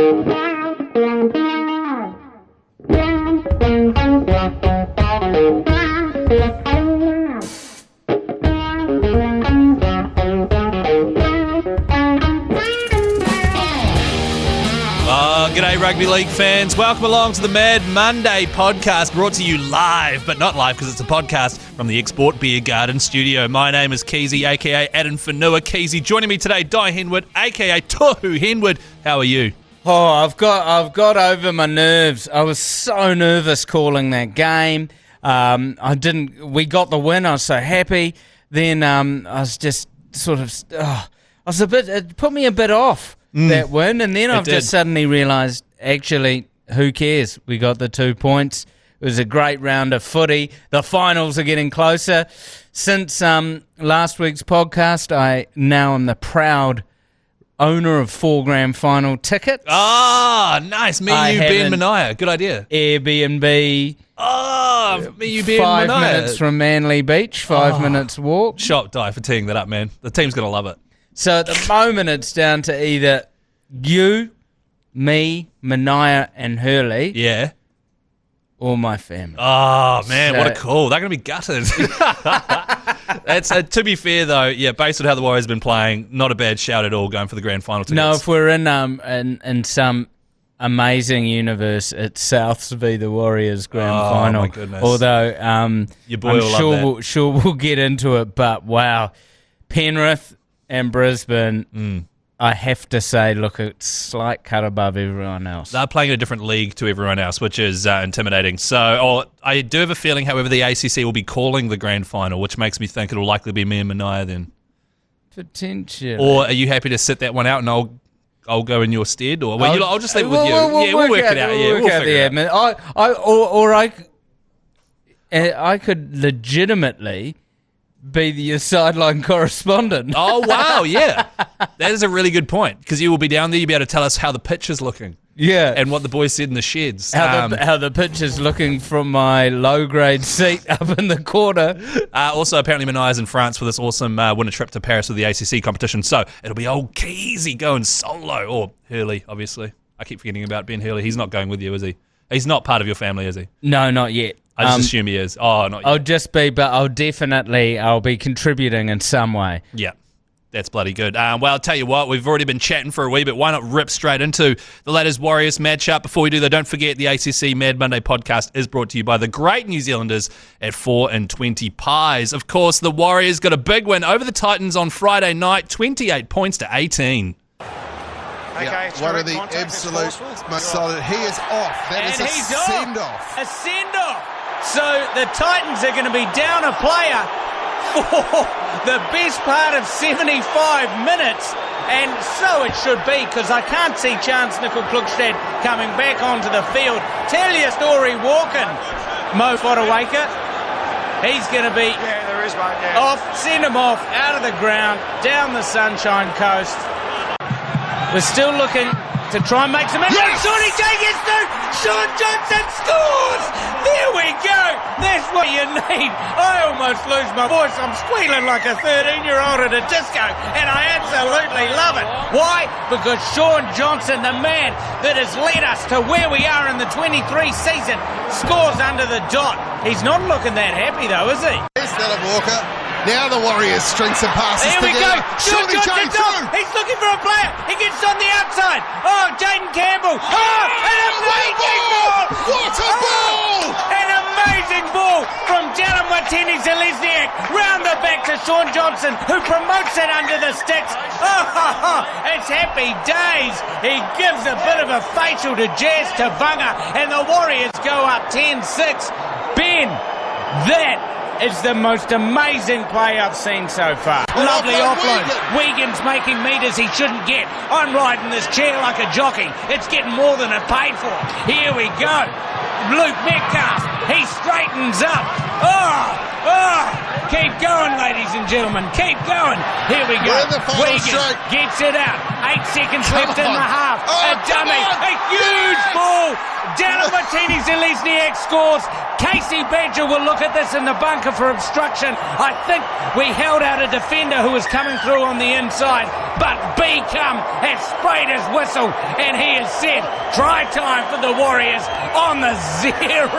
G'day Rugby League fans, welcome along to the Mad Monday podcast, brought to you live, but not live because it's a podcast from the Export Beer Garden studio. My name is Keyzie, aka Adam Whenua Keyzie. Joining me today, Dai Henwood, aka Tohu Henwood. How are you? Oh, I've got over my nerves. I was so nervous calling that game. We got the win. I was so happy. Then I was just sort of, it put me a bit off. That win, and then I've just suddenly realised, actually, who cares? We got the 2 points. It was a great round of footy. The finals are getting closer. Since last week's podcast, I now am the proud owner of 4 grand final tickets. Ah, nice. Me, you, Ben, Mania. Good idea. Airbnb. Oh, me, you, Ben, 5 Mania. minutes from Manly Beach, 5 minutes walk. Shot, Dai, for teeing that up, man. The team's going to love it. So at the moment, it's down to either you, me, Mania, and Hurley. Yeah. Or my family. Oh, man, what a call. They're going to be gutted. That's to be fair, though, yeah, based on how the Warriors have been playing, not a bad shout at all going for the grand final tickets. No, if we're in some amazing universe, it's Souths v the Warriors grand final. Oh, my goodness. Although your boy will love that. Sure we'll get into it, but wow. Penrith and Brisbane, I have to say, look, it's slight cut above everyone else. They're playing in a different league to everyone else, which is intimidating. So I do have a feeling, however, the ACC will be calling the grand final, which makes me think it'll likely be me and Mania then. Potentially. Or are you happy to sit that one out and I'll go in your stead? Or I'll just leave it with you. We'll work it out. We'll figure it out. I could legitimately be your sideline correspondent. Oh, wow, yeah. That is a really good point, because you will be down there, you'll be able to tell us how the pitch is looking. Yeah. And what the boys said in the sheds. How the pitch is looking from my low-grade seat up in the corner. Also, apparently Mania's in France for this awesome winter trip to Paris with the ACC competition, so it'll be old Keyzie going solo, or Hurley, obviously. I keep forgetting about Ben Hurley. He's not going with you, is he? He's not part of your family, is he? No, not yet. I just assume he is. Oh, not yet. I'll be contributing in some way. Yeah, that's bloody good. Well, I'll tell you what, we've already been chatting for a wee bit. Why not rip straight into the latest Warriors matchup? Before we do, though, don't forget the ACC Mad Monday podcast is brought to you by the great New Zealanders at 4 and 20 Pies. Of course, the Warriors got a big win over the Titans on Friday night, 28 points to 18. Okay, one of the absolute most solid. He is off. That is a send-off. A send-off. So the Titans are going to be down a player for the best part of 75 minutes. And so it should be, because I can't see Chance Nickel-Klukstad coming back onto the field. Tell your story walking, Mo Fodawaker. He's going to be off, send him off, out of the ground, down the Sunshine Coast. We're still looking to try and make some impact. Yes! Shawnee J gets through. Shaun Johnson scores. There we go. That's what you need. I almost lose my voice. I'm squealing like a 13-year-old at a disco, and I absolutely love it. Why? Because Shaun Johnson, the man that has led us to where we are in the 23 season, scores under the dot. He's not looking that happy, though, is he? Here's Dylan Walker. Now the Warriors string some passes together. Here we go. Shaun Johnson's off. He's looking for a player. He gets on the outside. Oh, Jaden Campbell. Oh, an amazing ball. What a ball. An amazing ball from Jalen Martini-Zelezniak. Round the back to Shaun Johnson, who promotes it under the sticks. Oh, it's happy days. He gives a bit of a facial to Jazz Tavanga, and the Warriors go up 10-6. Ben, that is the most amazing play I've seen so far. Lovely offload. Wiegand's making meters he shouldn't get. I'm riding this chair like a jockey. It's getting more than it paid for. Here we go. Luke Metcalf. He straightens up. Keep going, ladies and gentlemen. Keep going. Here we go. We're in the final Wigan stroke. gets it out. 8 seconds left in the half. Oh, A dummy. A huge ball. Della Martini-Zelezniak scores. Casey Badger will look at this in the bunker for obstruction. I think we held out a defender who was coming through on the inside, but Beckham has sprayed his whistle and he has said try time for the Warriors on the 0.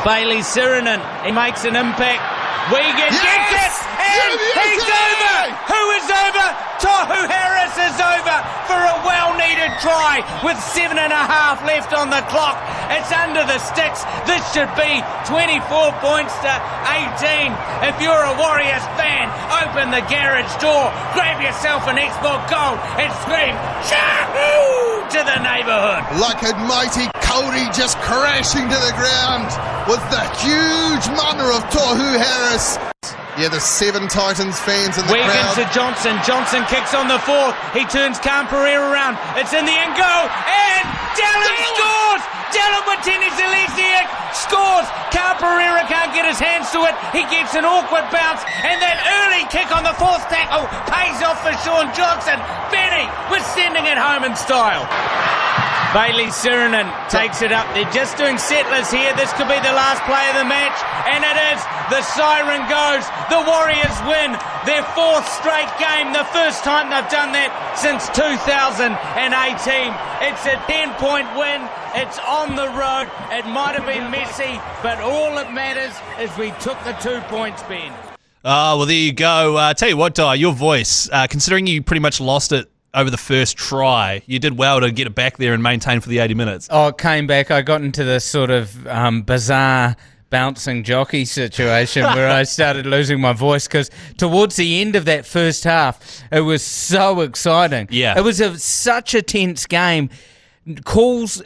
Bailey Sirinen, he makes an impact. Wigan gets it, and he's over. Who is over? Tohu Harris is over for a well-needed try with 7.5 left on the clock. It's under the sticks. This should be 24 points to 18. If you're a Warriors fan, open the garage door, grab yourself an Xbox Gold and scream "Shahoo!" to the neighbourhood. Like a mighty Cody just crashing to the ground with the huge manner of Tohu Harris. Yeah, the 7 Titans fans in the Wigan crowd. to Johnson. Johnson kicks on the 4th. He turns Camperera around. It's in the end goal. And Dallin scores! Dallin Martini-Zelezniak scores! Camperera can't get his hands to it. He gets an awkward bounce. And that early kick on the 4th tackle pays off for Sean Johnson. Benny was sending it home in style. Bailey Sirinen takes it up. They're just doing settlers here. This could be the last play of the match. And it is. The siren goes. The Warriors win their 4th straight game. The first time they've done that since 2018. It's a 10-point win. It's on the road. It might have been messy, but all that matters is we took the 2 points, Ben. Oh, well, there you go. Tell you what, Dai, your voice, considering you pretty much lost it over the first try, you did well to get it back there and maintain for the 80 minutes. Oh, it came back. I got into this sort of bizarre bouncing jockey situation where I started losing my voice because towards the end of that first half, it was so exciting. Yeah. It was such a tense game. Calls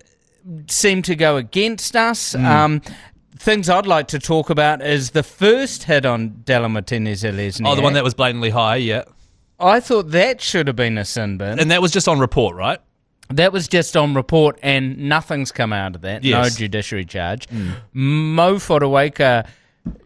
seemed to go against us. Things I'd like to talk about is the first hit on Della Martini-Zelezniak. Oh, the one that was blatantly high, yeah. I thought that should have been a sin bin. And that was just on report, right? That was just on report, and nothing's come out of that. Yes. No judiciary charge. Mo Fotuaika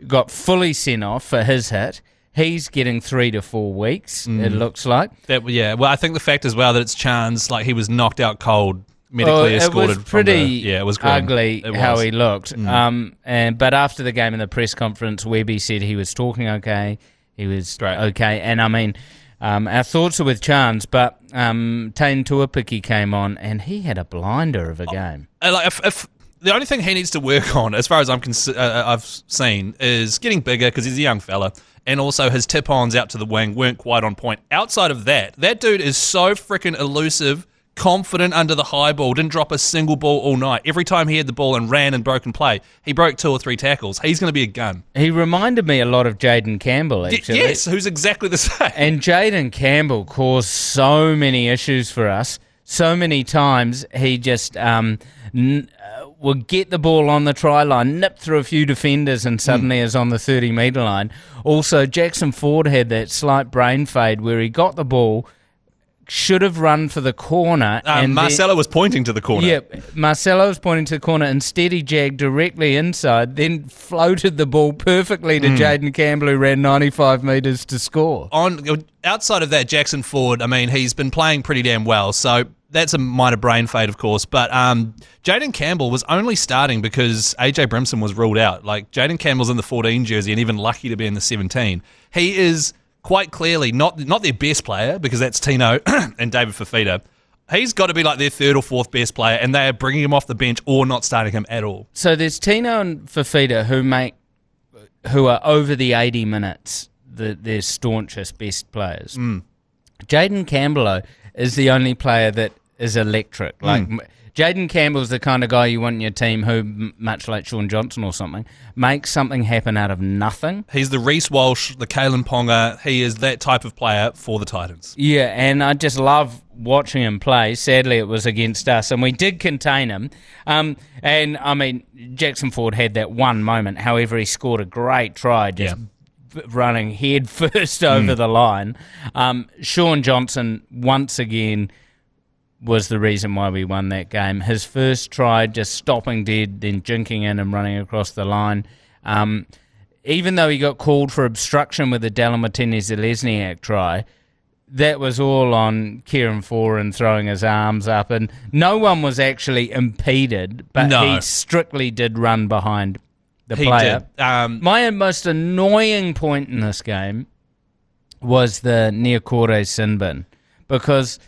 got fully sent off for his hit. He's getting 3 to 4 weeks, it looks like. Yeah, well, I think the fact as well that it's Chan's, like he was knocked out cold, medically escorted. It was pretty it was grim. ugly It how was. he looked. But after the game in the press conference, Webby said he was talking okay. He was Great. okay. And I mean, our thoughts are with Chance, but Tane Tuapiki came on and he had a blinder of a game. Like if the only thing he needs to work on, as far as I've seen, is getting bigger because he's a young fella, and also his tip-ons out to the wing weren't quite on point. Outside of that dude is so freaking elusive, confident under the high ball, didn't drop a single ball all night. Every time he had the ball and ran and broken play, he broke 2 or 3 tackles. He's going to be a gun. He reminded me a lot of Jaden Campbell, actually. Yes, who's exactly the same. And Jaden Campbell caused so many issues for us. So many times he just would get the ball on the try line, nip through a few defenders, and suddenly is on the 30-metre line. Also, Jackson Ford had that slight brain fade where he got the ball, should have run for the corner. And Marcelo was pointing to the corner. Yeah, Marcelo was pointing to the corner. Instead, he jagged directly inside, then floated the ball perfectly to Jaden Campbell, who ran 95 metres to score. Outside of that, Jackson Ford, I mean, he's been playing pretty damn well, so that's a minor brain fade, of course. But Jaden Campbell was only starting because AJ Brimson was ruled out. Like, Jaden Campbell's in the 14 jersey and even lucky to be in the 17. He is quite clearly not their best player, because that's Tino and David Fafita. He's got to be like their 3rd or 4th best player, and they are bringing him off the bench or not starting him at all. So there's Tino and Fafita who are over the 80 minutes, their staunchest best players. Jaden Campbell is the only player that is electric. Like Jaden Campbell's the kind of guy you want in your team who, much like Sean Johnson or something, makes something happen out of nothing. He's the Reece Walsh, the Kalen Ponga. He is that type of player for the Titans. Yeah, and I just love watching him play. Sadly, it was against us, and we did contain him. And, I mean, Jackson Ford had that one moment. However, he scored a great try just running head first over the line. Sean Johnson, once again, was the reason why we won that game. His first try, just stopping dead, then jinking in and running across the line. even though he got called for obstruction with the Dallin Watene-Zelezniak try, that was all on Kieran Foran throwing his arms up, and no one was actually impeded, but he strictly did run behind the player. Did. My most annoying point in this game was the Niokore sin bin, because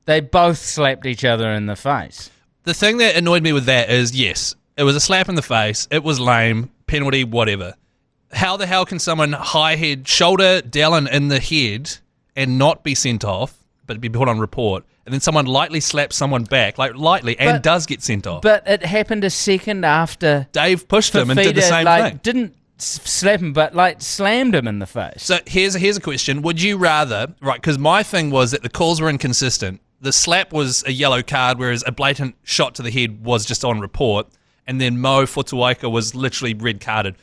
they both slapped each other in the face. The thing that annoyed me with that is, yes, it was a slap in the face, it was lame, penalty, whatever. How the hell can someone shoulder Dallin in the head and not be sent off, but be put on report, and then someone lightly slaps someone back, and does get sent off? But it happened a second after Dave pushed him and did the same thing. Didn't slap him, but slammed him in the face. So here's a question. Would you rather, right, because my thing was that the calls were inconsistent. The slap was a yellow card, whereas a blatant shot to the head was just on report, and then Mo Futuaika was literally red carded.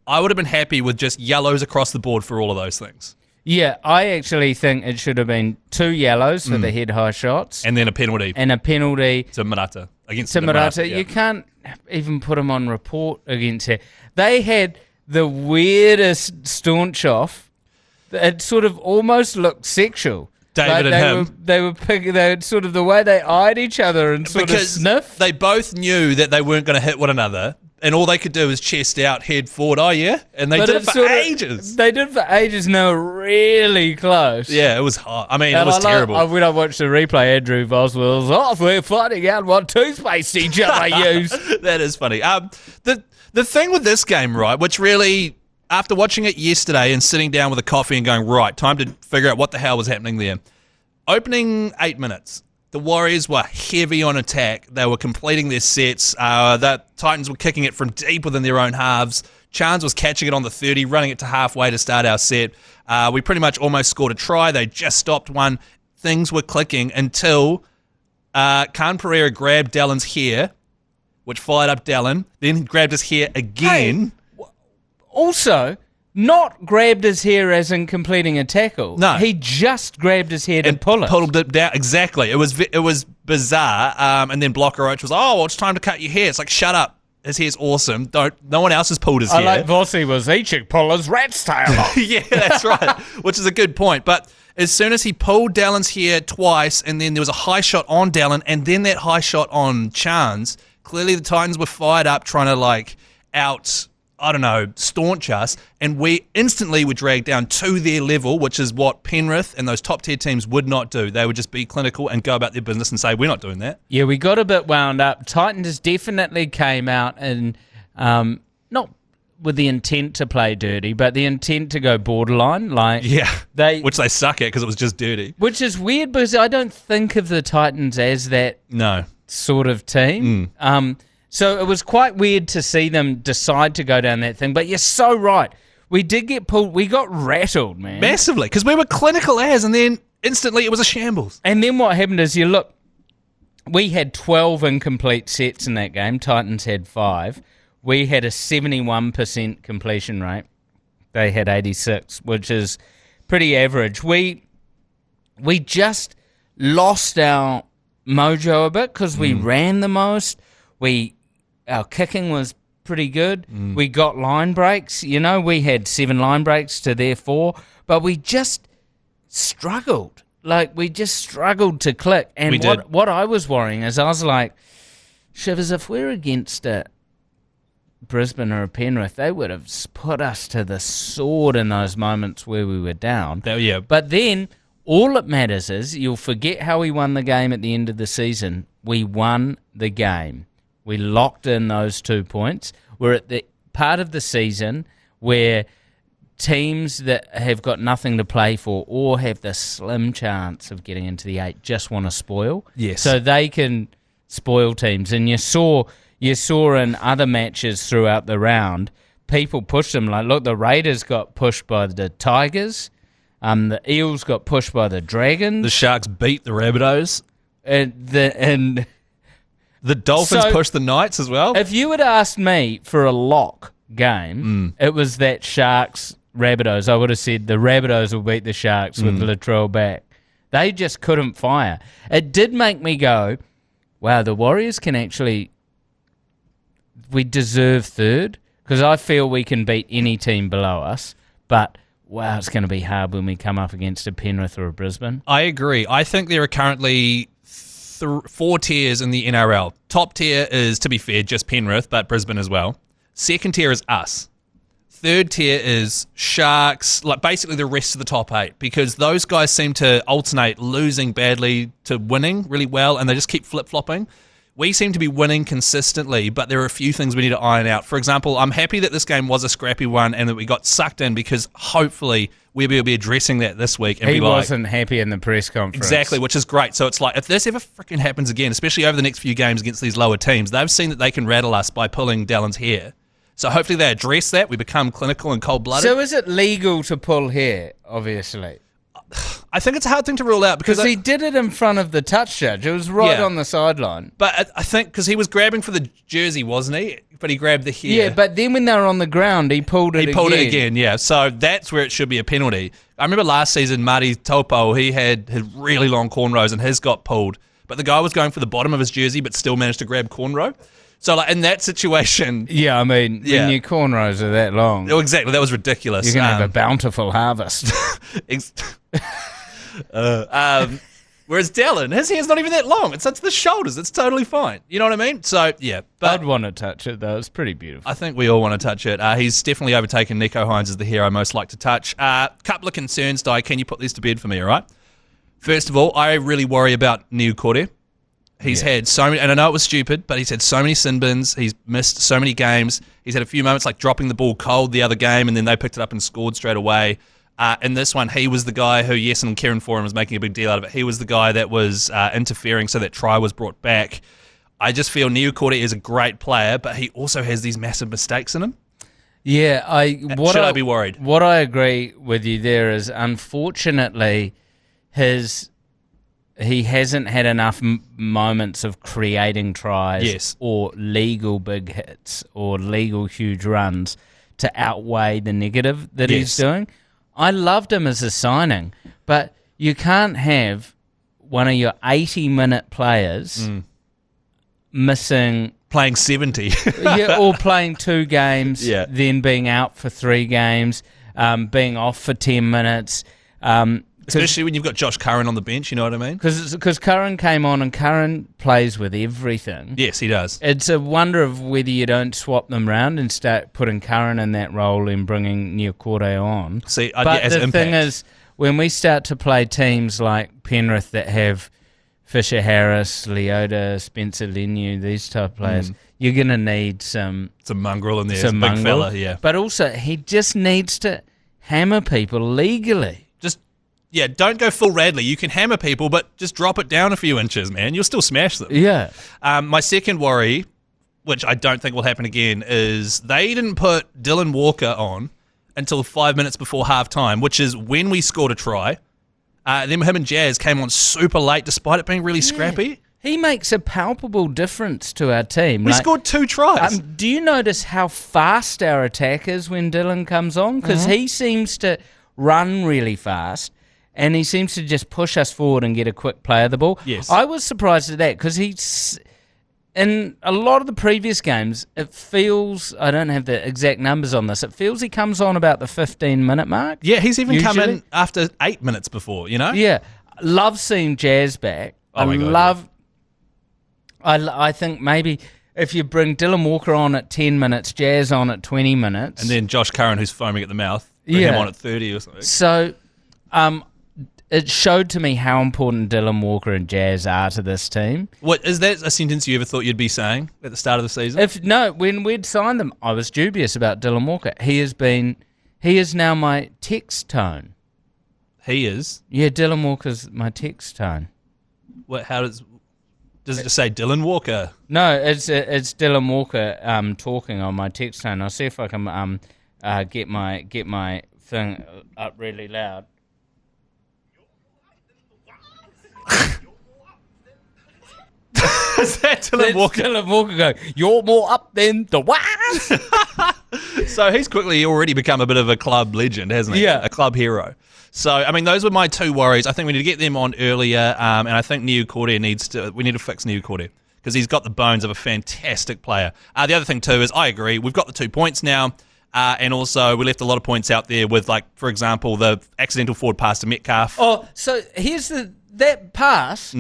I would have been happy with just yellows across the board for all of those things. Yeah, I actually think it should have been 2 yellows for the head-high shots. And then a penalty. And a penalty. To Murata. To Murata. Yeah. You can't even put him on report against her. They had the weirdest staunch off. It sort of almost looked sexual. David and him. They were sort of the way they eyed each other and sort of sniff. They both knew that they weren't going to hit one another. And all they could do was chest out, head forward. Oh, yeah? And they did it for ages. They did it for ages, and they were really close. Yeah, it was hot. I mean, it was terrible. When I watched the replay, Andrew Boswell was, we're finding out what toothpaste each other use. That is funny. The thing with this game, right, which really, after watching it yesterday and sitting down with a coffee and going, right, time to figure out what the hell was happening there. Opening 8 minutes. The Warriors were heavy on attack. They were completing their sets. The Titans were kicking it from deep within their own halves. Chance was catching it on the 30, running it to halfway to start our set. We pretty much almost scored a try. They just stopped one. Things were clicking until Khan Pereira grabbed Dallin's hair, which fired up Dallin. Then he grabbed his hair again. Hey, also, not grabbed his hair as in completing a tackle. No. He just grabbed his hair and pulled it. Pulled it down. Exactly. It was bizarre. And then Blocker Roach was, it's time to cut your hair. It's like, shut up. His hair's awesome. No one else has pulled his hair. I like Vossi was, he should pull his rat's tail off. Yeah, that's right. Which is a good point. But as soon as he pulled Dallin's hair twice, and then there was a high shot on Dallin, and then that high shot on Chance, clearly the Titans were fired up trying to staunch us, and we instantly were dragged down to their level, which is what Penrith and those top-tier teams would not do. They would just be clinical and go about their business and say, we're not doing that. Yeah, we got a bit wound up. Titans definitely came out and not with the intent to play dirty, but the intent to go borderline. Which they suck at because it was just dirty. Which is weird because I don't think of the Titans as that sort of team. So it was quite weird to see them decide to go down that thing. But you're so right. We did get pulled. We got rattled, man. Massively, because we were clinical as, and then instantly it was a shambles. And then what happened is, we had 12 incomplete sets in that game. Titans had 5. We had a 71% completion rate. They had 86, which is pretty average. We just lost our mojo a bit because we ran the most. Our kicking was pretty good. We got line breaks. We had 7 line breaks to their 4, but we just struggled. We just struggled to click. And what I was worrying is I was like, Shivers, if we're against Brisbane or Penrith, they would have put us to the sword in those moments where we were down. Yeah. But then all that matters is you'll forget how we won the game at the end of the season. We won the game. We locked in those 2 points. We're at the part of the season where teams that have got nothing to play for or have the slim chance of getting into the 8 just want to spoil. Yes. So they can spoil teams. And you saw in other matches throughout the round, people pushed them. The Raiders got pushed by the Tigers. The Eels got pushed by the Dragons. The Sharks beat the Rabbitohs. And the Dolphins pushed the Knights as well. If you had asked me for a lock game, it was that Sharks-Rabbitohs. I would have said the Rabbitohs will beat the Sharks with Latrell back. They just couldn't fire. It did make me go, wow, the Warriors can actually... We deserve third because I feel we can beat any team below us, but wow, it's going to be hard when we come up against a Penrith or a Brisbane. I agree. I think there are currently 4 tiers in the NRL. Top tier is, to be fair, just Penrith, but Brisbane as well. Second tier is us. Third tier is Sharks, like basically the rest of the top 8, because those guys seem to alternate losing badly to winning really well, and they just keep flip-flopping. We seem to be winning consistently, but there are a few things we need to iron out. For example, I'm happy that this game was a scrappy one and that we got sucked in, because hopefully we'll be addressing that this week. And he wasn't happy in the press conference. Exactly, which is great. So it's like, if this ever freaking happens again, especially over the next few games against these lower teams, they've seen that they can rattle us by pulling Dallin's hair. So hopefully they address that. We become clinical and cold-blooded. So is it legal to pull hair, obviously? I think it's a hard thing to rule out, because he did it in front of the touch judge. It was right on the sideline. But I think because he was grabbing for the jersey, wasn't he? But he grabbed the hair. Yeah, but then when they were on the ground, he pulled it again. He pulled it again, yeah. So that's where it should be a penalty. I remember last season, Marty Taupo, he had really long cornrows and his got pulled. But the guy was going for the bottom of his jersey but still managed to grab cornrow. So like in that situation... Yeah, I mean, when your cornrows are that long... Oh, exactly, that was ridiculous. You're going to have a bountiful harvest. Whereas Dallin, his hair's not even that long. It's the shoulders. It's totally fine. You know what I mean? So, yeah. But I'd want to touch it, though. It's pretty beautiful. I think we all want to touch it. He's definitely overtaken Nico Hines as the hair I most like to touch. Couple of concerns, Dai. Can you put these to bed for me, all right? First of all, I really worry about Niu Kore. He's had so many, and I know it was stupid, but he's had so many sin bins. He's missed so many games. He's had a few moments like dropping the ball cold the other game, and then they picked it up and scored straight away. In this one, he was the guy who, yes, and Kieran Foran was making a big deal out of it. He was the guy that was interfering, so that try was brought back. I just feel Niu Kore is a great player, but he also has these massive mistakes in him. Yeah, Should I be worried? What I agree with you there is, unfortunately, he hasn't had enough moments of creating tries or legal big hits or legal huge runs to outweigh the negative that he's doing. I loved him as a signing, but you can't have one of your 80-minute players missing... Playing 70. Or playing 2 games, then being out for 3 games, being off for 10 minutes... Especially when you've got Josh Curran on the bench, you know what I mean? Because Curran came on and Curran plays with everything. Yes, he does. It's a wonder of whether you don't swap them around and start putting Curran in that role and bringing Niu Kore on. See, but the thing is, when we start to play teams like Penrith that have Fisher Harris, Leota, Spencer Leniu, these type of players, you're going to need some mongrel in there, some big fella, yeah. But also, he just needs to hammer people legally. Yeah, don't go full Radley. You can hammer people, but just drop it down a few inches, man. You'll still smash them. Yeah. My second worry, which I don't think will happen again, is they didn't put Dylan Walker on until 5 minutes before halftime, which is when we scored a try. Then him and Jazz came on super late, despite it being really scrappy. He makes a palpable difference to our team. We scored 2 tries. Do you notice how fast our attack is when Dylan comes on? Because he seems to run really fast. And he seems to just push us forward and get a quick play of the ball. Yes. I was surprised at that because he's... In a lot of the previous games, it feels... I don't have the exact numbers on this. It feels he comes on about the 15-minute mark. Yeah, he's even come in after 8 minutes before, you know? Yeah. Love seeing Jazz back. I think maybe if you bring Dylan Walker on at 10 minutes, Jazz on at 20 minutes... And then Josh Curran, who's foaming at the mouth, bring him on at 30 or something. So... it showed to me how important Dylan Walker and Jazz are to this team. What is that a sentence you ever thought you'd be saying at the start of the season? When we'd signed them, I was dubious about Dylan Walker. He is now my text tone. He is? Yeah, Dylan Walker's my text tone. What? How does it just say Dylan Walker? No, it's Dylan Walker talking on my text tone. I'll see if I can get my thing up really loud. Is that Dylan Walker? Dylan Walker going, you're more up than the what? So he's quickly already become a bit of a club legend, hasn't he? Yeah. A club hero. So, I mean, those were my 2 worries. I think we need to get them on earlier, and I think we need to fix Niu Kore. because he's got the bones of a fantastic player. The other thing, too, is I agree. We've got the 2 points now. And also, we left a lot of points out there with, like, for example, the accidental forward pass to Metcalf. Oh, so here's that pass.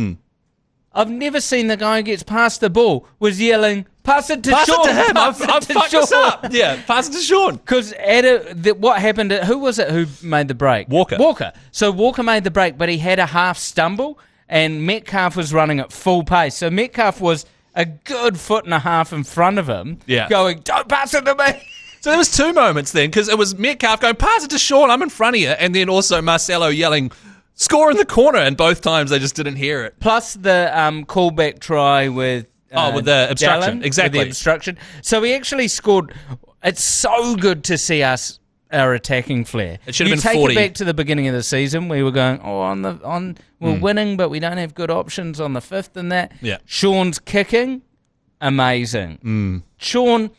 I've never seen the guy who gets past the ball was yelling, pass it to Sean. Pass it to him. I've fucked this up. Yeah, pass it to Sean. Because what happened, who was it who made the break? Walker. So Walker made the break, but he had a half stumble, and Metcalf was running at full pace. So Metcalf was a good foot and a half in front of him, going, don't pass it to me. So there was 2 moments then, because it was Metcalf going, pass it to Sean, I'm in front of you, and then also Marcelo yelling, score in the corner, and both times they just didn't hear it. Plus the callback try with with the obstruction. Dallin, Exactly. With the obstruction. So he actually scored. It's so good to see our attacking flair. It should have been 40. You take it back to the beginning of the season, we were going, we're winning, but we don't have good options on the 5th and that. Yeah. Sean's kicking, amazing. Sean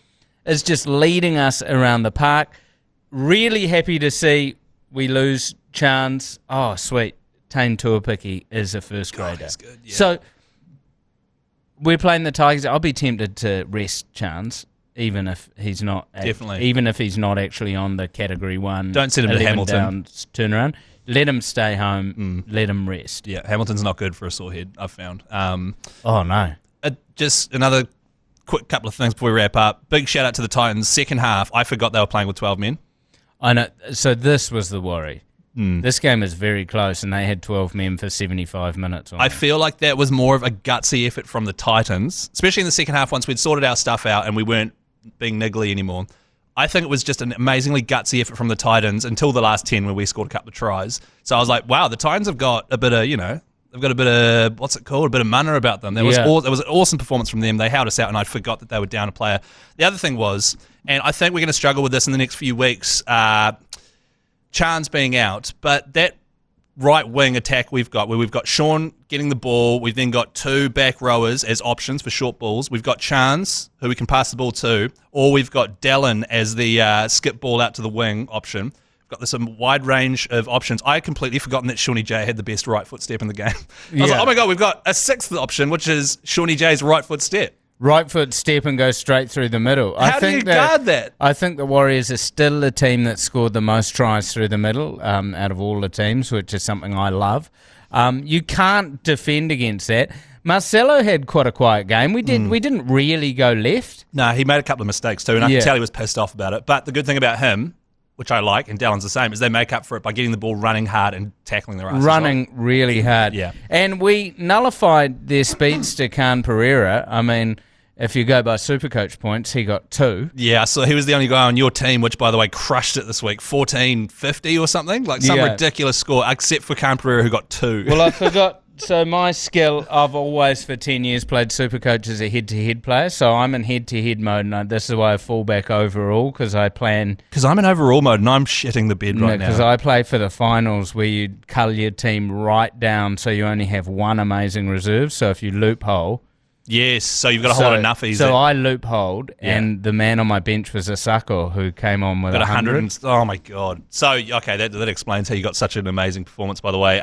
is just leading us around the park. Really happy to see we lose Chance. Oh, sweet. Tane Tuapiki is a first grader. That's good, yeah. So we're playing the Tigers. I'll be tempted to rest Chance, even if he's not. Definitely. Even if he's not actually on the Category 1. Don't send him to Hamilton. Downs turnaround. Let him stay home. Let him rest. Yeah, Hamilton's not good for a sore head, I've found. Oh, no. Just another quick couple of things before we wrap up. Big shout out to the Titans. Second half, I forgot they were playing with 12 men. I know. So this was the worry. This game is very close, and they had 12 men for 75 minutes. I feel like that was more of a gutsy effort from the Titans, especially in the second half once we'd sorted our stuff out and we weren't being niggly anymore. I think it was just an amazingly gutsy effort from the Titans until the last 10 where we scored a couple of tries. So I was like, wow, the Titans have got a bit of, they've got a bit of, what's it called, a bit of mana about them. It was an awesome performance from them. They held us out, and I forgot that they were down a player. The other thing was, and I think we're going to struggle with this in the next few weeks, Chan's being out, but that right wing attack we've got, where we've got Sean getting the ball, we've then got 2 back rowers as options for short balls, we've got Chance, who we can pass the ball to, or we've got Dallin as the skip ball out to the wing option. We've got this wide range of options. I had completely forgotten that Shawnee J had the best right foot step in the game. I was like, oh my God, we've got a 6th option, which is Shawnee J's right foot step. Right foot step and go straight through the middle. How do you guard that? I think the Warriors are still the team that scored the most tries through the middle out of all the teams, which is something I love. You can't defend against that. Marcelo had quite a quiet game. We didn't really go left. No, he made a couple of mistakes too, and I can tell he was pissed off about it. But the good thing about him, which I like, and Dallin's the same, is they make up for it by getting the ball running hard and tackling their ass. Running really hard. Yeah. And we nullified their speedster, Khan Pereira. I mean, if you go by Supercoach points, he got 2. Yeah, so he was the only guy on your team, which, by the way, crushed it this week. 1450 or something? Like some ridiculous score, except for Khan Pereira, who got 2. Well, I forgot. So my skill, I've always for 10 years played Supercoach as a head-to-head player, so I'm in head-to-head mode, and this is why I fall back overall, because I plan... Because I'm in overall mode, and I'm shitting the bed right now. Because I play for the finals, where you cull your team right down, so you only have 1 amazing reserve, so if you loophole... Yes, so you've got a whole lot of nuffies. So I loopholed, and the man on my bench was Asako, who came on with 100. Oh, my God. So, okay, that explains how you got such an amazing performance, by the way.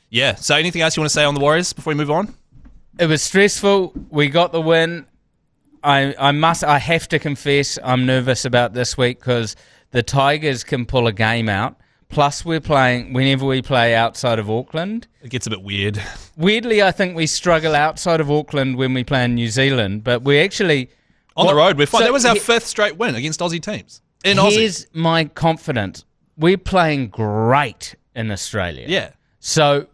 Yeah, so anything else you want to say on the Warriors before we move on? It was stressful. We got the win. I have to confess, I'm nervous about this week because the Tigers can pull a game out. Plus, whenever we play outside of Auckland. It gets a bit weird. Weirdly, I think we struggle outside of Auckland when we play in New Zealand, but we actually... On the road, we're fine. That was our 5th straight win against Aussie teams. Here's my confidence. We're playing great in Australia. Yeah. So,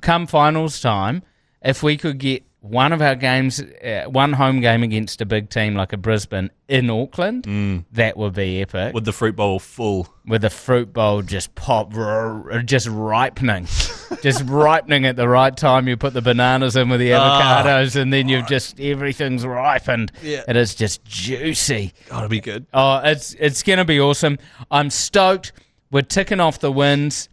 come finals time, if we could get one of our games, one home game against a big team like a Brisbane in Auckland, that would be epic. With the fruit bowl full. With the fruit bowl just just ripening. Just ripening at the right time. You put the bananas in with the avocados and then everything's ripened. Yeah. It is just juicy. Gotta be good. Oh, it's going to be awesome. I'm stoked. We're ticking off the wins.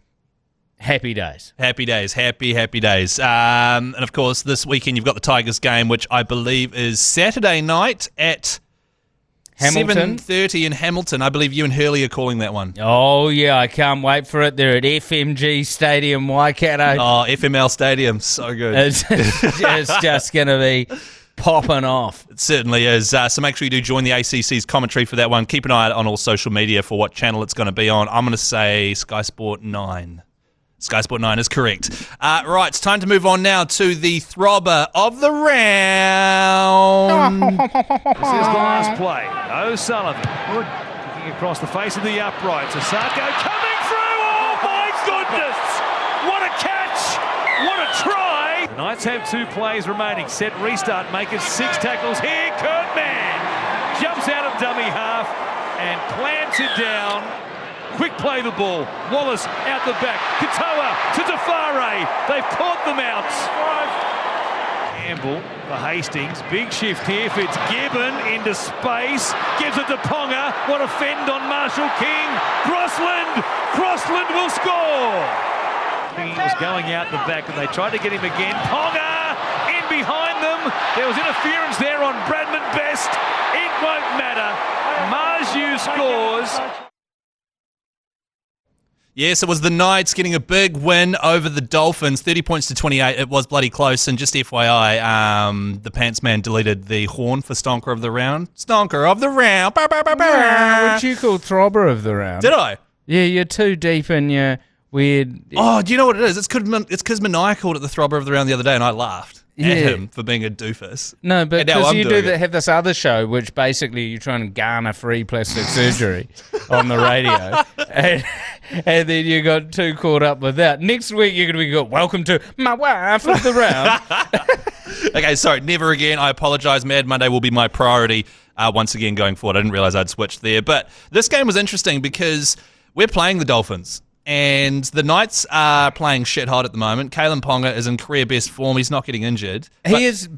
Happy days. Happy days. Happy days. And, of course, this weekend you've got the Tigers game, which I believe is Saturday night at... Hamilton. 7:30 in Hamilton. I believe you and Hurley are calling that one. Oh, yeah, I can't wait for it. They're at FMG Stadium, Waikato. Oh, FML Stadium. So good. It's just going to be popping off. It certainly is. So make sure you do join the ACC's commentary for that one. Keep an eye out on all social media for what channel it's going to be on. I'm going to say Sky Sport 9. Sky Sport 9 is correct. Right, it's time to move on now to the throbber of the round. This is the last play. O'Sullivan kicking across the face of the upright. Sasako coming through. Oh my goodness! What a catch! What a try! The Knights have 2 plays remaining. Set restart. Make it 6 tackles here. Kurtman jumps out of dummy half and plants it down. Quick play the ball. Wallace out the back. Katoa to Tafare. They've caught them out. Campbell for Hastings. Big shift here. Fitzgibbon into space. Gives it to Ponga. What a fend on Marshall King. Crossland. Crossland will score. He was going out the back and they tried to get him again. Ponga in behind them. There was interference there on Bradman Best. It won't matter. Marju scores. Yes, it was the Knights getting a big win over the Dolphins, 30 points to 28. It was bloody close. And just FYI, the Pants Man deleted the horn for Stonker of the Round. Stonker of the Round. Bah, bah, bah, bah. What you call throbber of the round? Did I? Yeah, you're too deep in your weird... Oh, do you know what it is? It's because Mania called it the throbber of the round the other day, and I laughed at him for being a doofus. No, but And now because I'm you doing do it. have this other show, which basically you're trying to garner free plastic surgery on the radio, and then you got too caught up with that. Next week you're going to be welcome to my wife of the round. Okay, sorry, never again. I apologise. Mad Monday will be my priority once again going forward. I didn't realise I'd switched there. But this game was interesting because we're playing the Dolphins. And the Knights are playing shit hot at the moment. Kalen Ponga is in career best form. He's not getting injured. He is.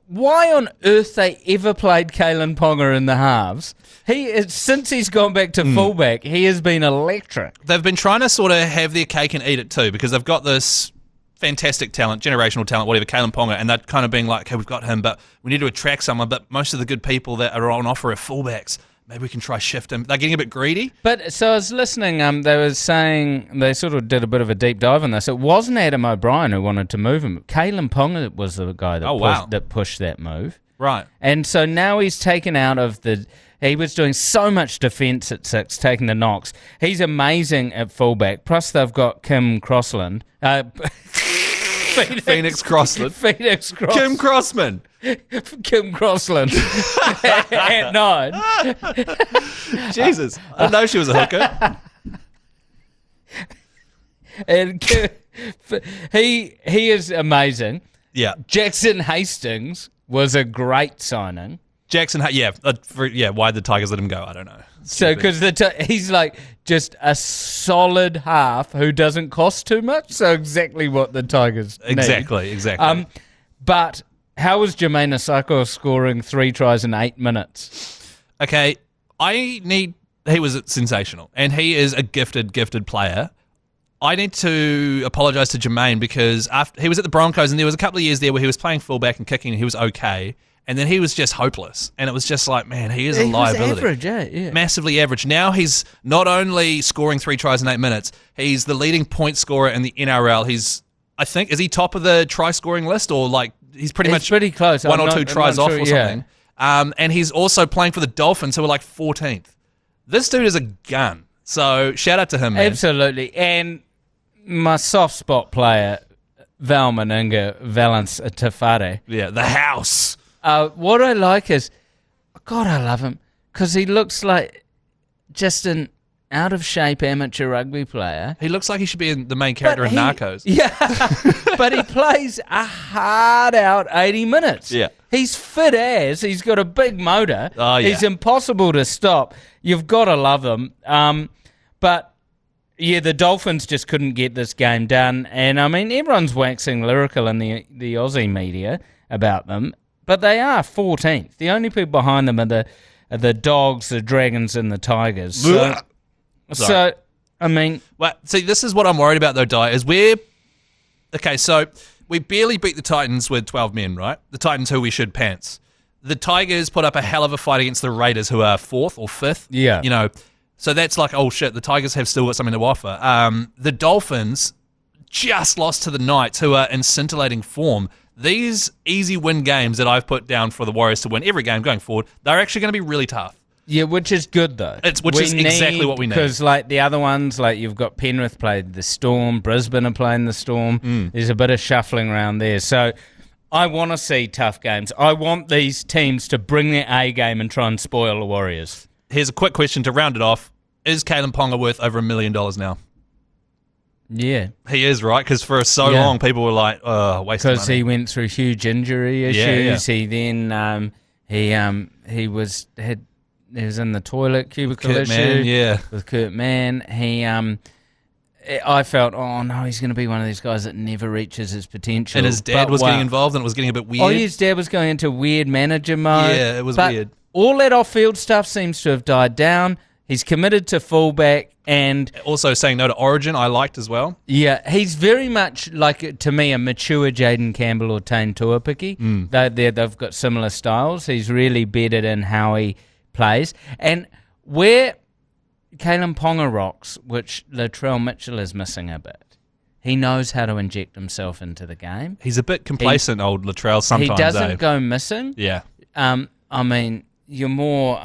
Why on earth they ever played Kalen Ponga in the halves? He is, since he's gone back to fullback, he has been electric. They've been trying to sort of have their cake and eat it too, because they've got this fantastic talent, generational talent, whatever, Kalen Ponga, and they're kind of being like, okay, we've got him, but we need to attract someone. But most of the good people that are on offer are fullbacks. Maybe we can try shift him. They're getting a bit greedy. But so I was listening. They were saying they sort of did a bit of a deep dive on this. It wasn't Adam O'Brien who wanted to move him. Kalen Ponga was the guy that pushed that move. Right. And so now he's taken out of the. He was doing so much defence at 6, taking the knocks. He's amazing at fullback. Plus they've got Kim Crossland. Phoenix Crossland. Phoenix Crossland. Kim Crossman. Kim Crossland at 9. Jesus. I didn't know she was a hooker. And he is amazing. Yeah. Jackson Hastings was a great signing. Jackson, why the Tigers let him go, I don't know. So, because he's like just a solid half who doesn't cost too much. So, exactly what the Tigers need. Exactly. But how was Jermaine Asako scoring 3 tries in 8 minutes? Okay, he was sensational, and he is a gifted player. I need to apologise to Jermaine because after he was at the Broncos, and there was a couple of years there where he was playing fullback and kicking, and he was okay. And then he was just hopeless. And it was just like, man, he is a liability. Average, yeah. Massively average. Now he's not only scoring 3 tries in 8 minutes, he's the leading point scorer in the NRL. Is he top of the try scoring list, or like he's pretty close. One or 2 tries off or something. And he's also playing for the Dolphins, who are like 14th. This dude is a gun. So shout out to him, man. Absolutely. And my soft spot player, Val Meninga Valence Tafare. Yeah, the house. What I like is, God, I love him because he looks like just an out-of-shape amateur rugby player. He looks like he should be the main character in Narcos. Yeah, but he plays a hard-out 80 minutes. Yeah. He's fit as. He's got a big motor. Oh, yeah. He's impossible to stop. You've got to love him. But, yeah, the Dolphins just couldn't get this game done. And, I mean, everyone's waxing lyrical in the Aussie media about them. But they are 14th. The only people behind them are the Dogs, the Dragons, and the Tigers. So I mean... Well, see, this is what I'm worried about, though, Dai, is so we barely beat the Titans with 12 men, right? The Titans who we should pants. the Tigers put up a hell of a fight against the Raiders, who are 4th or 5th. Yeah. You know, so that's like, oh shit, the Tigers have still got something to offer. The Dolphins just lost to the Knights, who are in scintillating form. These easy win games that I've put down for the Warriors to win every game going forward, they're actually going to be really tough. Yeah, which is good, though. Which is exactly what we need. Because, like, the other ones, like, you've got Penrith played the Storm, Brisbane are playing the Storm. There's a bit of shuffling around there. So I want to see tough games. I want these teams to bring their A game and try and spoil the Warriors. Here's a quick question to round it off. Is Kalen Ponga worth over $1 million now? Yeah. He is, right? Because for so long, people were like, oh, wasting money. Because he went through huge injury issues. He then, he was in the toilet cubicle Kurt issue. Mann, With Kurt Mann. I felt, oh no, he's going to be one of these guys that never reaches his potential. And his dad was getting involved and it was getting a bit weird. Oh, his dad was going into weird manager mode. Yeah, it was but weird. All that off-field stuff seems to have died down. He's committed to fullback and... Also saying no to Origin, I liked as well. Yeah, he's very much, like, to me, a mature Jaden Campbell or Tane Tuapiki. They've got similar styles. He's really bedded in how he plays. And where Kalen Ponga rocks, which Latrell Mitchell is missing a bit, he knows how to inject himself into the game. He's a bit complacent, old Latrell, sometimes. He doesn't go missing. Yeah. I mean, you're more...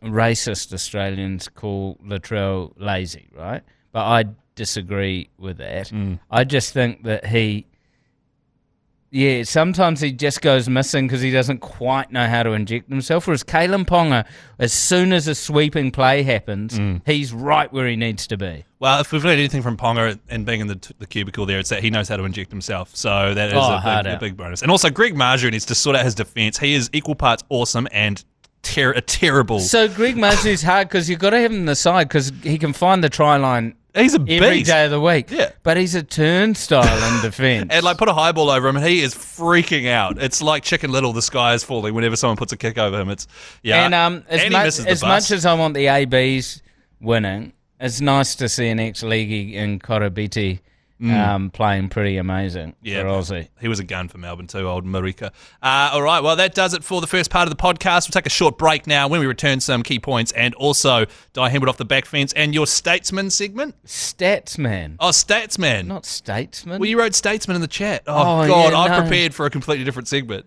racist Australians call Latrell lazy, right? But I disagree with that. I just think that sometimes he just goes missing because he doesn't quite know how to inject himself. Whereas Kalen Ponga, as soon as a sweeping play happens, he's right where he needs to be. Well, if we've learned anything from Ponga and being in the cubicle there, it's that he knows how to inject himself. So that is a big bonus. And also, Greg Marjorie needs to sort out his defence. He is equal parts awesome and a terrible. So Greg Marjorie's hard because you've got to have him on the side because he can find the try line. He's a every beast. day of the week. Yeah. But he's a turnstile in defence. And like put a high ball over him and he is freaking out. It's like Chicken Little, the sky is falling whenever someone puts a kick over him. It's And as much as I want the ABs winning, it's nice to see an ex-leaguey in Korobiti playing pretty amazing for Aussie. He was a gun for Melbourne too, old Marika. All right, well, that does it for the first part of the podcast. We'll take a short break now. When we return, some key points and also Dai Henwood off the back fence and your Statesman segment. Statsman. Oh, Statsman. Not Statesman. Well, you wrote Statesman in the chat. Oh God, yeah, I prepared for a completely different segment.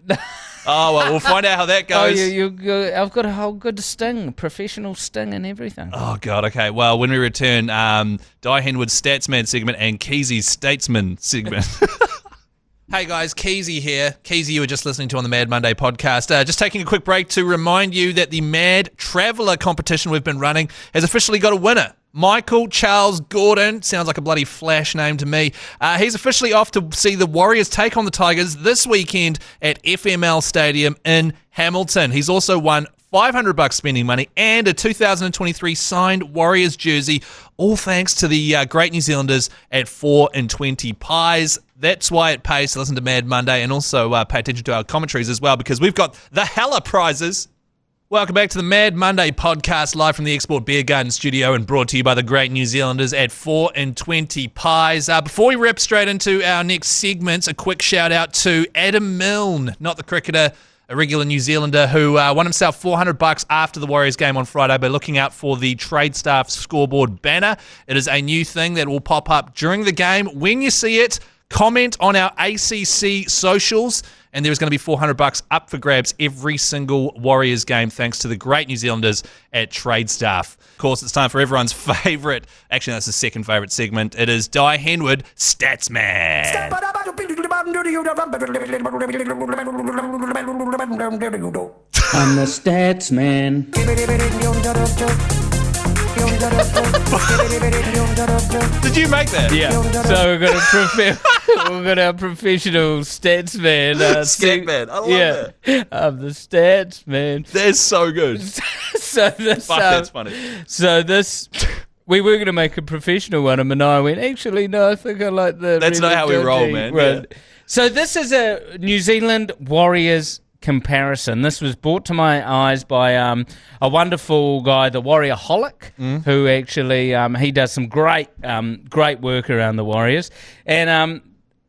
Oh, well, we'll find out how that goes. I've got a whole good sting, professional sting and everything. Oh, God, okay. Well, when we return, Dai Henwood's Statsman segment and Keysie's Statesman segment. Hey guys, Keyzie here. Keyzie, you were just listening to on the Mad Monday podcast. Just taking a quick break to remind you that the Mad Traveller competition we've been running has officially got a winner. Michael Charles Gordon, sounds like a bloody flash name to me. He's officially off to see the Warriors take on the Tigers this weekend at FML Stadium in Hamilton. He's also won $500 spending money and a 2023 signed Warriors jersey, all thanks to the great New Zealanders at 4 and 20 pies. That's why it pays to listen to Mad Monday and also pay attention to our commentaries as well, because we've got the hella prizes. Welcome back to the Mad Monday podcast, live from the Export Beer Garden studio and brought to you by the great New Zealanders at 4 and 20 pies. Before we rip straight into our next segments, a quick shout out to Adam Milne, not the cricketer, a regular New Zealander who won himself $400 after the Warriors game on Friday by looking out for the Trade Staff scoreboard banner. It is a new thing that will pop up during the game. When you see it, comment on our ACC socials, and there's going to be $400 up for grabs every single Warriors game, thanks to the great New Zealanders at Trade Staff. Of course, it's time for everyone's favourite, actually that's the second favourite segment. It is Dai Henwood, Statsman. I'm the Statsman. Did you make that? Yeah. So we've got our professional statsman. Statman, I love that. I'm the statsman. That's so good. So this, Fuck, that's funny. So this, we were going to make a professional one, and Manai went, actually, no, I think I like the... That's not how we roll, man. Yeah. So this is a New Zealand Warriors comparison. This was brought to my eyes by a wonderful guy, the Warrior-holic, who actually he does some great work around the Warriors, and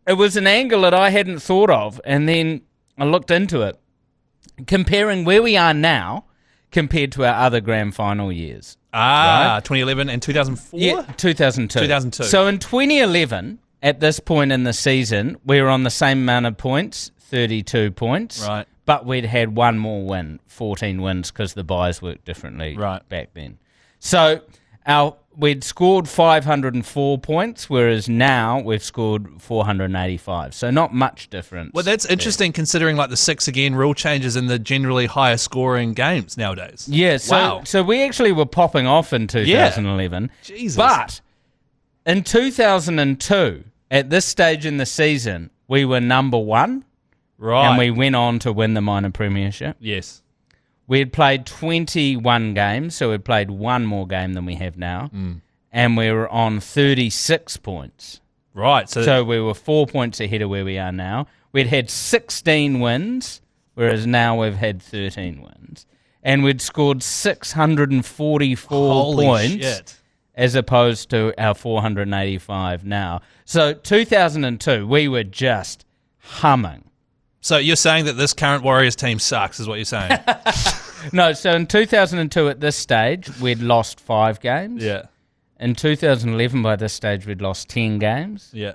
it was an angle that I hadn't thought of, and then I looked into it, comparing where we are now compared to our other grand final years. Right? 2011 and 2004? Yeah, 2002. 2002. So in 2011, at this point in the season, we were on the same amount of points, 32 points. Right. But we'd had one more win, 14 wins, because the buys worked differently back then. So we'd scored 504 points, whereas now we've scored 485. So not much difference. Well, that's interesting considering like the 6 again rule changes in the generally higher scoring games nowadays. Yeah, so we actually were popping off in 2011. Jesus. But in 2002, at this stage in the season, we were number 1. Right. And we went on to win the minor premiership. Yes. We had played 21 games, so we'd played one more game than we have now. And we were on 36 points. Right. So we were 4 points ahead of where we are now. We'd had 16 wins, whereas now we've had 13 wins. And we'd scored 644 Holy points shit. as opposed to our 485 now. So 2002, we were just humming. So you're saying that this current Warriors team sucks, is what you're saying? No, so in 2002 at this stage, we'd lost 5 games. Yeah. In 2011 by this stage, we'd lost 10 games. Yeah.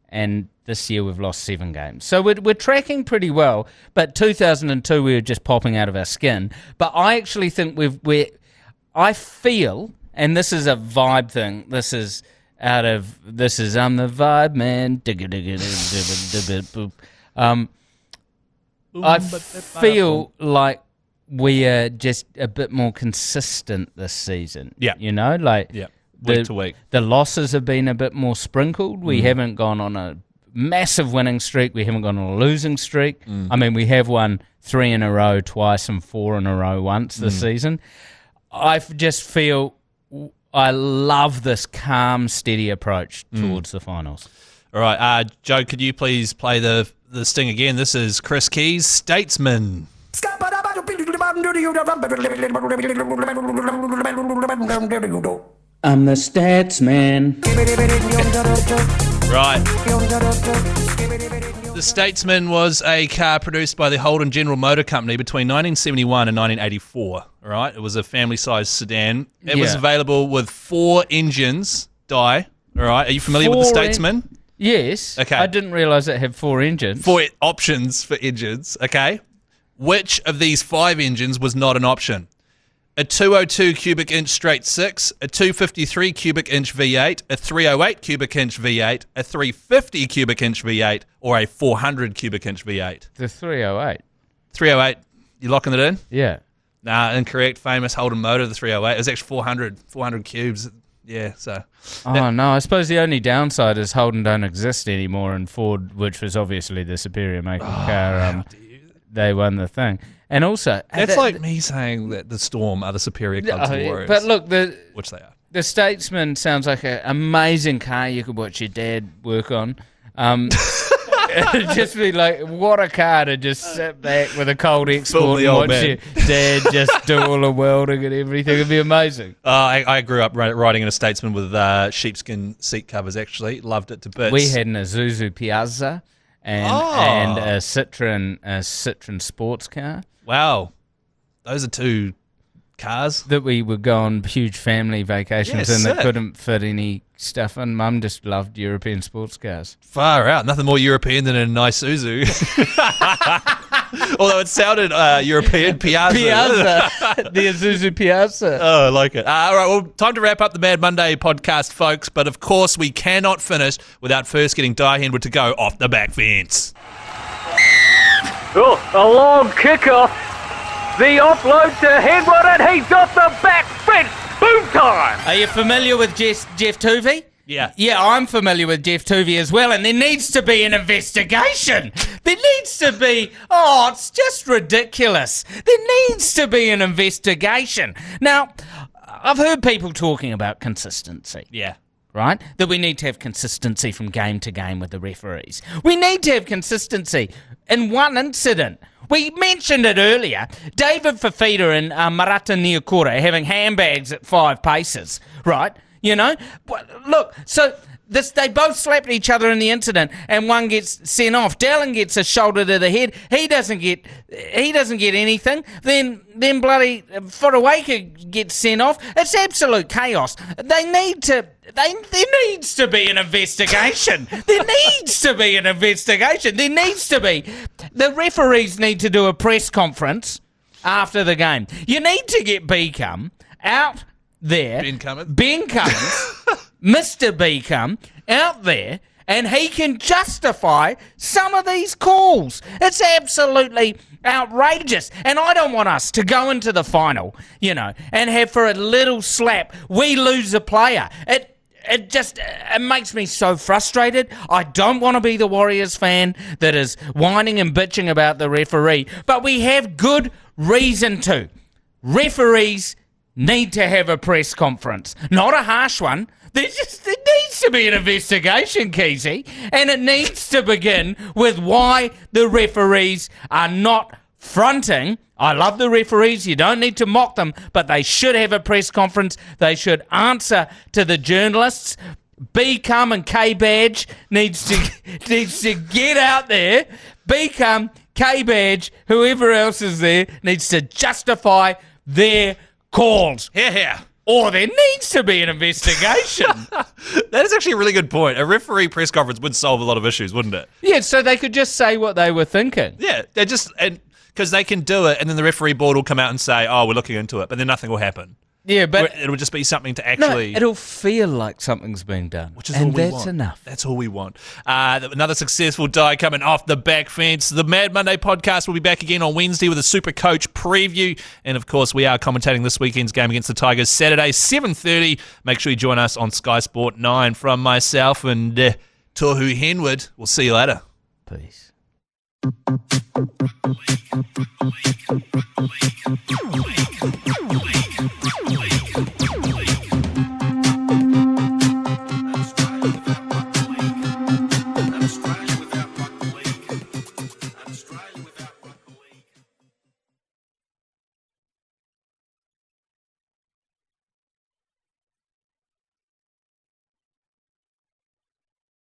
And this year we've lost 7 games. So we're tracking pretty well, but 2002 we were just popping out of our skin. But I actually think I feel, and this is a vibe thing, I'm the vibe man. I feel like we are just a bit more consistent this season. Yeah. You know, like week to week. The losses have been a bit more sprinkled. We haven't gone on a massive winning streak. We haven't gone on a losing streak. I mean, we have won 3 in a row twice and 4 in a row once this season. I just feel I love this calm, steady approach towards the finals. All right. Joe, could you please play the sting again? This is Chris Keyzie, Statesman. I'm the stats man. Right. The Statesman was a car produced by the Holden General Motor Company between 1971 and 1984. All right. It was a family-sized sedan. It was available with 4 engines. All right. Are you familiar with the Statesman? Yes. Okay. I didn't realise it had 4 engines. 4 options for engines, okay? Which of these 5 engines was not an option? A 202 cubic inch straight 6, a 253 cubic inch V8, a 308 cubic inch V8, a 350 cubic inch V8, or a 400 cubic inch V8? The 308. 308, you locking it in? Yeah. Nah, incorrect. Famous Holden motor, the 308. It was actually 400 cubes. Yeah, so... No, I suppose the only downside is Holden don't exist anymore, and Ford, which was obviously the superior making car, they won the thing. And also... That's like me saying that the Storm are the superior club to the Warriors. But look, which they are. The Statesman sounds like an amazing car you could watch your dad work on. It'd just be like, what a car to just sit back with a cold export and watch your dad just do all the welding and everything. It'd be amazing. I grew up riding in a Statesman with sheepskin seat covers, actually. Loved it to bits. We had an Isuzu Piazza and a Citroen sports car. Wow. Those are 2 cars. That we would go on huge family vacations in that couldn't fit any stuff in. Mum just loved European sports cars. Far out. Nothing more European than a nice Isuzu. Although it sounded European. Piazza. The Isuzu Piazza. Oh, I like it. All right, well, time to wrap up the Mad Monday podcast, folks. But of course, we cannot finish without first getting Dai Henwood to go off the back fence. Oh, a long kickoff. The offload to Henwood, and he's got the back fence. Boom time. Are you familiar with Jeff Tuvey? Yeah. Yeah, I'm familiar with Jeff Tuvey as well, and there needs to be an investigation. There needs to be... Oh, it's just ridiculous. There needs to be an investigation. Now, I've heard people talking about consistency. Yeah. Right? That we need to have consistency from game to game with the referees. We need to have consistency in one incident. We mentioned it earlier. David Fafita and Marata Niokura having handbags at 5 paces, right? You know? Look, so They both slapped each other in the incident, and one gets sent off. Dallin gets a shoulder to the head. He doesn't get anything. Then bloody Forawake gets sent off. It's absolute chaos. There needs to be an investigation. There needs to be an investigation. There needs to be. The referees need to do a press conference after the game. You need to get Beacom out there. Ben Cummins, Mr. Beacom, out there, and he can justify some of these calls. It's absolutely outrageous. And I don't want us to go into the final, and have for a little slap, we lose a player. It makes me so frustrated. I don't want to be the Warriors fan that is whining and bitching about the referee, but we have good reason to. Referees need to have a press conference, not a harsh one. There needs to be an investigation, Keyzie, and it needs to begin with why the referees are not fronting. I love the referees, you don't need to mock them, but they should have a press conference. They should answer to the journalists. Beacom and K-Badge needs to get out there. Beacom, K-Badge, whoever else is there, needs to justify their calls. Here. Or there needs to be an investigation. That is actually a really good point. A referee press conference would solve a lot of issues, wouldn't it? Yeah, so they could just say what they were thinking. Yeah, because they can do it, and then the referee board will come out and say, "Oh, we're looking into it," but then nothing will happen. Yeah, but it'll just be something to actually. No, it'll feel like something's being done, which is all we want. And that's enough. That's all we want. Another successful Dai coming off the back fence. The Mad Monday podcast will be back again on Wednesday with a Super Coach preview, and of course, we are commentating this weekend's game against the Tigers Saturday 7:30. Make sure you join us on Sky Sport 9. From myself and Tohu Henwood, we'll see you later. Peace. Wake up.